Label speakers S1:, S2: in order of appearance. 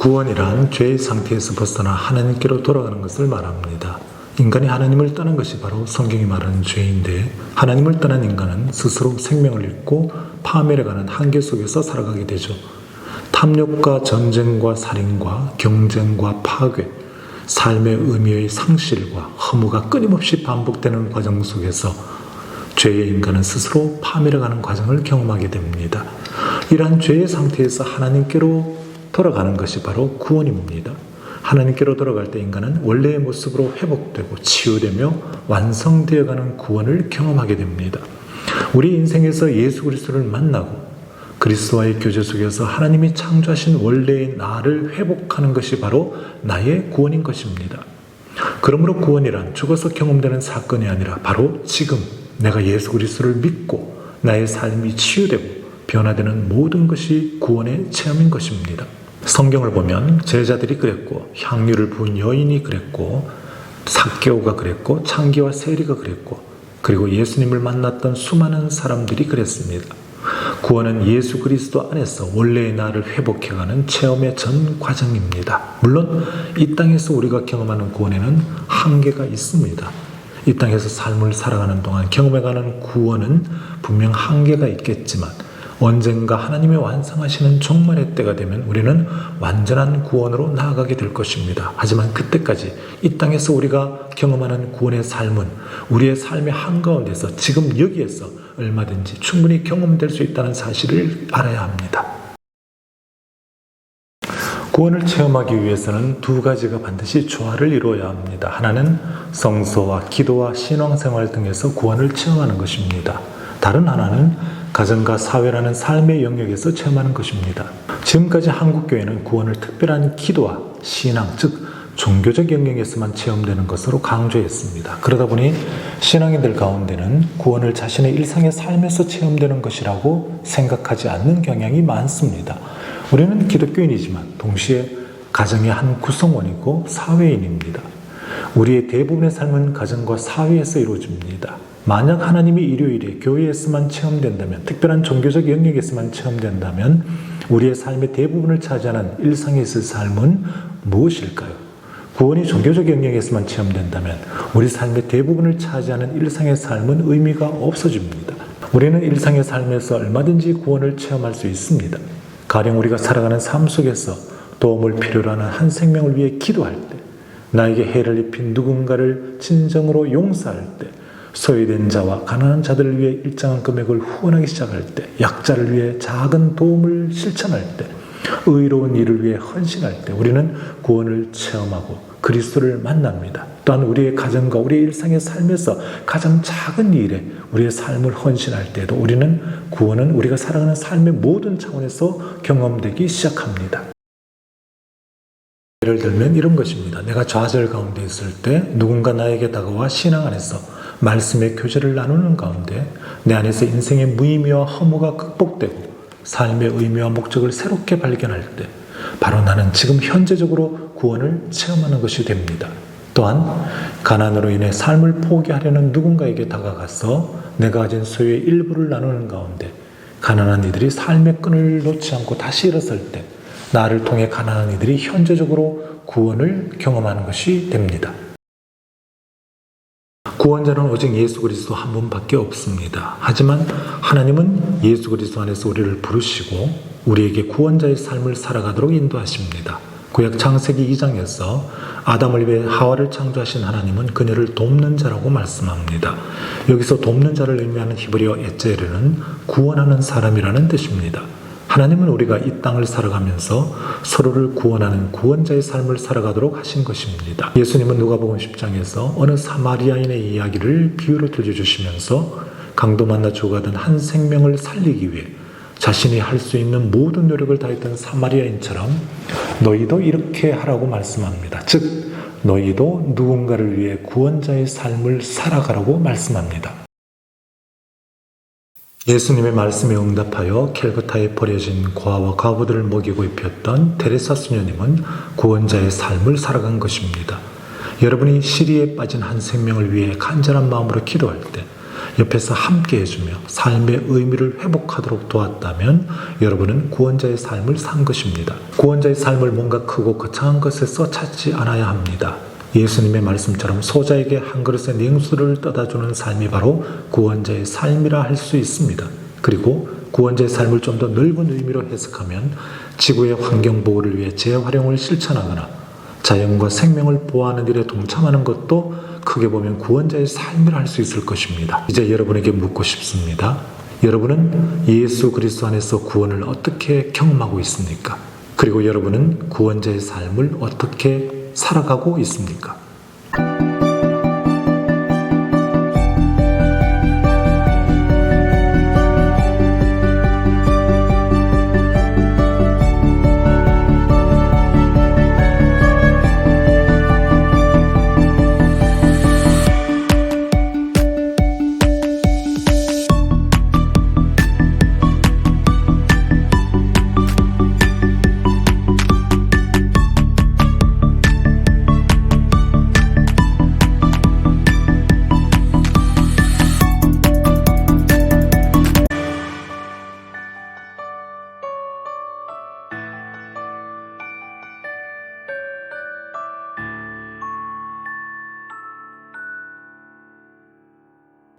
S1: 구원이란 죄의 상태에서 벗어나 하나님께로 돌아가는 것을 말합니다. 인간이 하나님을 떠난 것이 바로 성경이 말하는 죄인데, 하나님을 떠난 인간은 스스로 생명을 잃고 파멸해가는 한계 속에서 살아가게 되죠. 탐욕과 전쟁과 살인과 경쟁과 파괴, 삶의 의미의 상실과 허무가 끊임없이 반복되는 과정 속에서 죄의 인간은 스스로 파멸해가는 과정을 경험하게 됩니다. 이러한 죄의 상태에서 하나님께로 돌아가는 것이 바로 구원입니다. 하나님께로 돌아갈 때 인간은 원래의 모습으로 회복되고 치유되며 완성되어가는 구원을 경험하게 됩니다. 우리 인생에서 예수 그리스도를 만나고 그리스도와의 교제 속에서 하나님이 창조하신 원래의 나를 회복하는 것이 바로 나의 구원인 것입니다. 그러므로 구원이란 죽어서 경험되는 사건이 아니라 바로 지금 내가 예수 그리스도를 믿고 나의 삶이 치유되고 변화되는 모든 것이 구원의 체험인 것입니다. 성경을 보면 제자들이 그랬고, 향유를 부은 여인이 그랬고, 삭개오가 그랬고, 창기와 세리가 그랬고, 그리고 예수님을 만났던 수많은 사람들이 그랬습니다. 구원은 예수 그리스도 안에서 원래의 나를 회복해가는 체험의 전 과정입니다. 물론 이 땅에서 우리가 경험하는 구원에는 한계가 있습니다. 이 땅에서 삶을 살아가는 동안 경험해가는 구원은 분명 한계가 있겠지만 언젠가 하나님의 완성하시는 종말의 때가 되면 우리는 완전한 구원으로 나아가게 될 것입니다. 하지만 그때까지 이 땅에서 우리가 경험하는 구원의 삶은 우리의 삶의 한가운데서 지금 여기에서 얼마든지 충분히 경험될 수 있다는 사실을 알아야 합니다. 구원을 체험하기 위해서는 두 가지가 반드시 조화를 이루어야 합니다. 하나는 성서와 기도와 신앙생활 등에서 구원을 체험하는 것입니다. 다른 하나는 가정과 사회라는 삶의 영역에서 체험하는 것입니다. 지금까지 한국교회는 구원을 특별한 기도와 신앙, 즉 종교적 영역에서만 체험되는 것으로 강조했습니다. 그러다 보니 신앙인들 가운데는 구원을 자신의 일상의 삶에서 체험되는 것이라고 생각하지 않는 경향이 많습니다. 우리는 기독교인이지만 동시에 가정의 한 구성원이고 사회인입니다. 우리의 대부분의 삶은 가정과 사회에서 이루어집니다. 만약 하나님이 일요일에 교회에서만 체험된다면, 특별한 종교적 영역에서만 체험된다면 우리의 삶의 대부분을 차지하는 일상에 있을 삶은 무엇일까요? 구원이 종교적 영역에서만 체험된다면 우리 삶의 대부분을 차지하는 일상의 삶은 의미가 없어집니다. 우리는 일상의 삶에서 얼마든지 구원을 체험할 수 있습니다. 가령 우리가 살아가는 삶 속에서 도움을 필요로 하는 한 생명을 위해 기도할 때, 나에게 해를 입힌 누군가를 진정으로 용서할 때, 소외된 자와 가난한 자들을 위해 일정한 금액을 후원하기 시작할 때, 약자를 위해 작은 도움을 실천할 때, 의로운 일을 위해 헌신할 때 우리는 구원을 체험하고 그리스도를 만납니다. 또한 우리의 가정과 우리의 일상의 삶에서 가장 작은 일에 우리의 삶을 헌신할 때도 우리는 구원은 우리가 살아가는 삶의 모든 차원에서 경험되기 시작합니다. 예를 들면 이런 것입니다. 내가 좌절 가운데 있을 때 누군가 나에게 다가와 신앙 안에서 말씀의 교제를 나누는 가운데 내 안에서 인생의 무의미와 허무가 극복되고 삶의 의미와 목적을 새롭게 발견할 때 바로 나는 지금 현재적으로 구원을 체험하는 것이 됩니다. 또한 가난으로 인해 삶을 포기하려는 누군가에게 다가가서 내가 가진 소유의 일부를 나누는 가운데 가난한 이들이 삶의 끈을 놓지 않고 다시 일어설 때 나를 통해 가난한 이들이 현재적으로 구원을 경험하는 것이 됩니다. 구원자는 오직 예수 그리스도 한 분밖에 없습니다. 하지만 하나님은 예수 그리스도 안에서 우리를 부르시고 우리에게 구원자의 삶을 살아가도록 인도하십니다. 구약 창세기 2장에서 아담을 위해 하와를 창조하신 하나님은 그녀를 돕는 자라고 말씀합니다. 여기서 돕는 자를 의미하는 히브리어 에제르는 구원하는 사람이라는 뜻입니다. 하나님은 우리가 이 땅을 살아가면서 서로를 구원하는 구원자의 삶을 살아가도록 하신 것입니다. 예수님은 누가복음 10장에서 어느 사마리아인의 이야기를 비유로 들려주시면서 강도 만나 죽어가던 한 생명을 살리기 위해 자신이 할 수 있는 모든 노력을 다했던 사마리아인처럼 너희도 이렇게 하라고 말씀합니다. 즉 너희도 누군가를 위해 구원자의 삶을 살아가라고 말씀합니다. 예수님의 말씀에 응답하여 캘커타에 버려진 고아와 과부들을 먹이고 입혔던 테레사 수녀님은 구원자의 삶을 살아간 것입니다. 여러분이 시리에 빠진 한 생명을 위해 간절한 마음으로 기도할 때 옆에서 함께 해주며 삶의 의미를 회복하도록 도왔다면 여러분은 구원자의 삶을 산 것입니다. 구원자의 삶을 뭔가 크고 거창한 것에서 찾지 않아야 합니다. 예수님의 말씀처럼 소자에게 한 그릇의 냉수를 떠다주는 삶이 바로 구원자의 삶이라 할 수 있습니다. 그리고 구원자의 삶을 좀 더 넓은 의미로 해석하면 지구의 환경 보호를 위해 재활용을 실천하거나 자연과 생명을 보호하는 일에 동참하는 것도 크게 보면 구원자의 삶이라 할 수 있을 것입니다. 이제 여러분에게 묻고 싶습니다. 여러분은 예수 그리스도 안에서 구원을 어떻게 경험하고 있습니까? 그리고 여러분은 구원자의 삶을 어떻게 살아가고 있습니까?